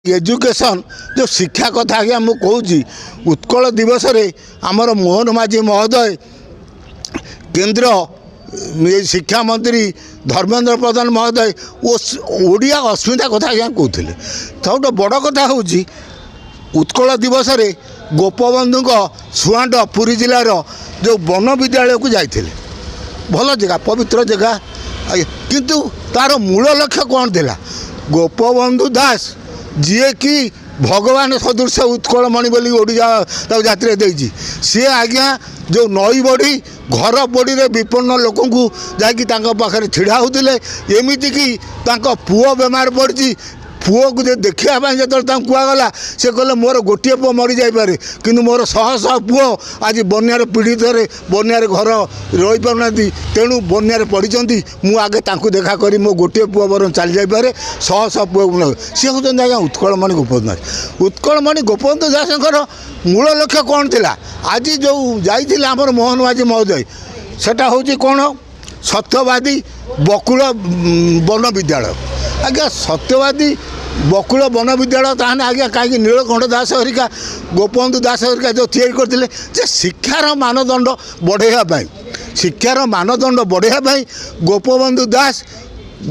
Education जो शिक्षा कथा आज्ञा मु कहूँ उत्कल दिवस रे आमर मोहन माझी महोदय केंद्र शिक्षा मंत्री धर्मेंद्र प्रधान महोदय ओडिया अस्मिता कथा आज्ञा कहते सब बड़ कथा हूँ उत्कल दिवस रे गोपबंधु सुआंड पुरी जिलार जो वन विद्यालय को जाते भल जगह पवित्र जगह किंतु तार मूल लक्ष्य कौन थिला गोपबंधु दास जी कि भगवान सदृश उत्कलमणि बोली ओडिया जाति देती सी आज्ञा जो नई बड़ी घर बड़ी विपन्न लोक जाकि छिड़ा होते एमती कि पुओ बेमार पड़ी पुओ को देखा जो कहगला से कहले मोर गोटे पुओ मरी जापे कि मोर शह शह पुओ आज बन्यार पीड़ित बन्यार घर रही पाना तेणु बन्यार पड़ी मुझे देखा करी मो गोटे पुओ बर चली जापे शह शह पुओ सी हूँ आज्ञा उत्कलमणि गोपबंधु दास उत्कलमणि गोपबंधु दासर मूल लक्ष्य कौन थिला आज जो जाइए आमर मोहन माझी महोदय सेटा हूँ कौन सत्यवादी बकुल वन विद्यालय आज्ञा सत्यवादी बकुल वन विद्यालय ताहने आज्ञा कहीं नीलकंठ दास हरिका गोपबंधु दास हरिका जो तैयारी करते शिक्षार मानदंड बढ़ाई शिक्षार मानदंड बढ़ाई गोपबंधु दास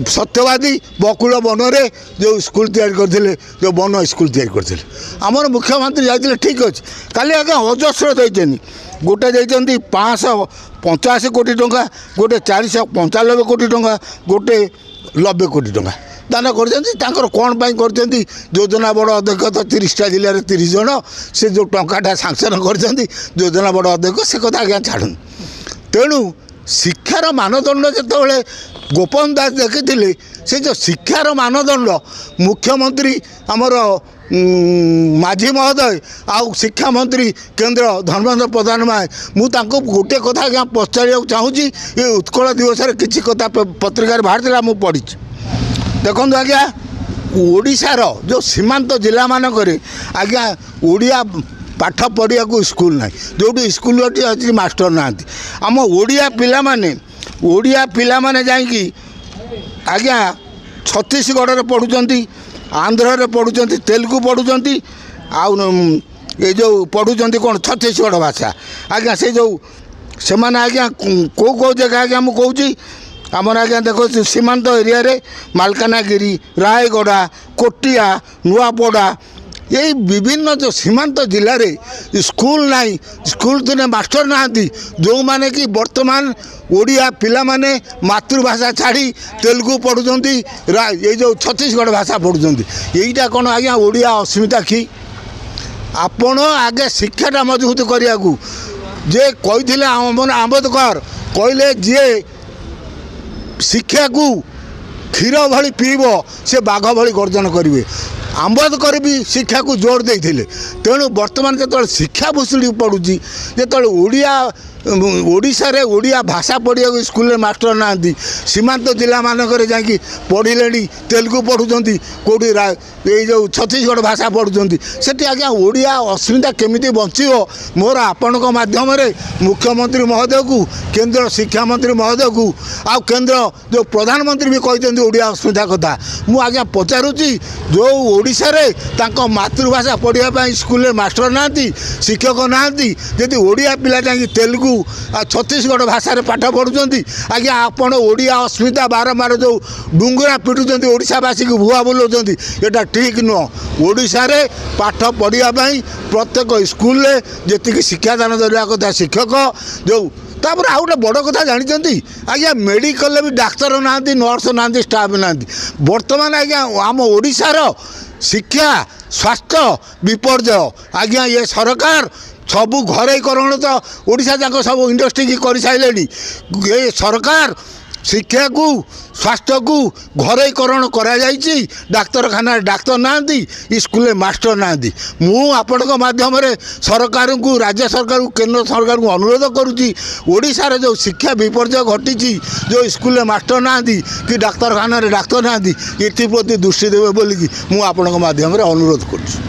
सत्यवादी बकुल वन रे जो स्कूल तैयारी करते जो वन स्कूल तैयारी करते आमर मुख्यमंत्री जाते ठीक अच्छे काली आज्ञा अजस्र देते गोटे देते 585 कोटी टंका गोटे 495 कोटी टंका गोटे 90 कोटी टंका दान कर कौन कर योजना बड़ अध्यक्ष तो 30टा जिले में 30 जन से जो टंकाटा सांसन कर योजना बड़ अध्यक्ष से कथा आज्ञा छाड़ तेणु शिक्षार मानदंड जो गोपबंधु दास देखी से जो शिक्षार मानदंड मुख्यमंत्री आमर माझी महोदय आउ शिक्षा मंत्री केंद्र धर्मेंद्र प्रधान मुझे गोटे कथा आज्ञा पचार चाहूँगी ये उत्कल दिवस किसी कथा पत्रिकार बाहर मुझे पढ़ी देखो आज्ञा ओडिशार जो सीमांत जिला मानक आज्ञा ओडिया पाठ पढ़िया को स्कूल ना जो स्कूल अच्छी मास्टर ना आम ओडिया पिला जाकि आज्ञा छत्तीसगढ़ में पढ़ुंट आंध्र रे पढ़ुंट तेलुगु पढ़ुंट ये जो पढ़ुंट कौन छत्तीसगढ़ भाषा आज्ञा से जो से मैंने आज्ञा कौ जगह आज्ञा मुझे कहूँ आमर आज्ञा देखो सीमांत एरिया रे मालकानगिरी रायगड़ा कोटिया नुआपड़ा यही विभिन्न जो सीमांत जिले में स्कूल नाई स्कूल तो मास्टर ना जो माने कि वर्तमान ओडिया पिला माने मातृभाषा छाड़ी तेलुगु पढ़ुंट ये जो छत्तीसगढ़ भाषा पढ़ुंट यहीटा कौन आज्ञा ओडिया अस्मिता कि आपण आगे शिक्षाटा मजबूत करने को जे कही आम्बेडकर कहले जी शिक्षा को क्षीर भली पीब से बाघ भली गर्जन करेंगे आम्बेडकर भी शिक्षा को जोर देते तेणु बर्तमान जो शिक्षा भुषुड़ी पड़ुची जो ओडिशा रे ओडिया भाषा पढ़िया स्कूल में मास्टर ना सीमांत जिला मानक जाकि पढ़िले तेलुगु पढ़ुंट कौटी ये जो छत्तीसगढ़ भाषा पढ़ुंट से आज्ञा ओडिया अस्मिता केमिति बचो मोर आपण माध्यम मुख्यमंत्री महोदय को केंद्र शिक्षा मंत्री महोदय को आउ केंद्र जो प्रधानमंत्री भी कहते ओडिया अस्मिता कथा मुझे आज्ञा पचारुची जो ओडिशा रे तांको मातृभाषा पढ़ाई स्कूल में मास्टर ना शिक्षक ना जदि ओडिया पिला जाकि तेलुगु छत्तीसगढ़ भाषा रे पाठ पढ़ुंट आज्ञा आपण ओडिया अस्मिता बारंबार जो डुंगरा पिटुंट ओडिशावासी को भुआ बुलाऊँ यहाँ ठीक नुह ओडिशा रे पाठ पढ़ाई प्रत्येक स्कूल जी शिक्षादान देवा कथा शिक्षक जो तापर आउ गोटे बड़ कथा जानते आज्ञा मेडिकल भी डाक्तर ना नर्स ना स्टाफ ना बर्तमान आज्ञा आम ओडिशार शिक्षा स्वास्थ्य विपर्जय आज्ञा ये सरकार सबू घरेकरण तो ओडिशा जाक सब इंडस्ट्री की कर सारे ये सरकार शिक्षा को स्वास्थ्य को घरेकरण कराई डाक्तरखाना डाक्तर ना स्कूल में मास्टर ना मु आपण माध्यम सरकार को राज्य सरकार को केंद्र सरकार को अनुरोध करुँची ओडिशार जो शिक्षा विपर्जय घटी जो स्कूल में मास्टर ना कि डाक्तरखाना डाक्तर ना ये दृष्टि देवे बोलिकी मु आपण माध्यम अनुरोध करुँ।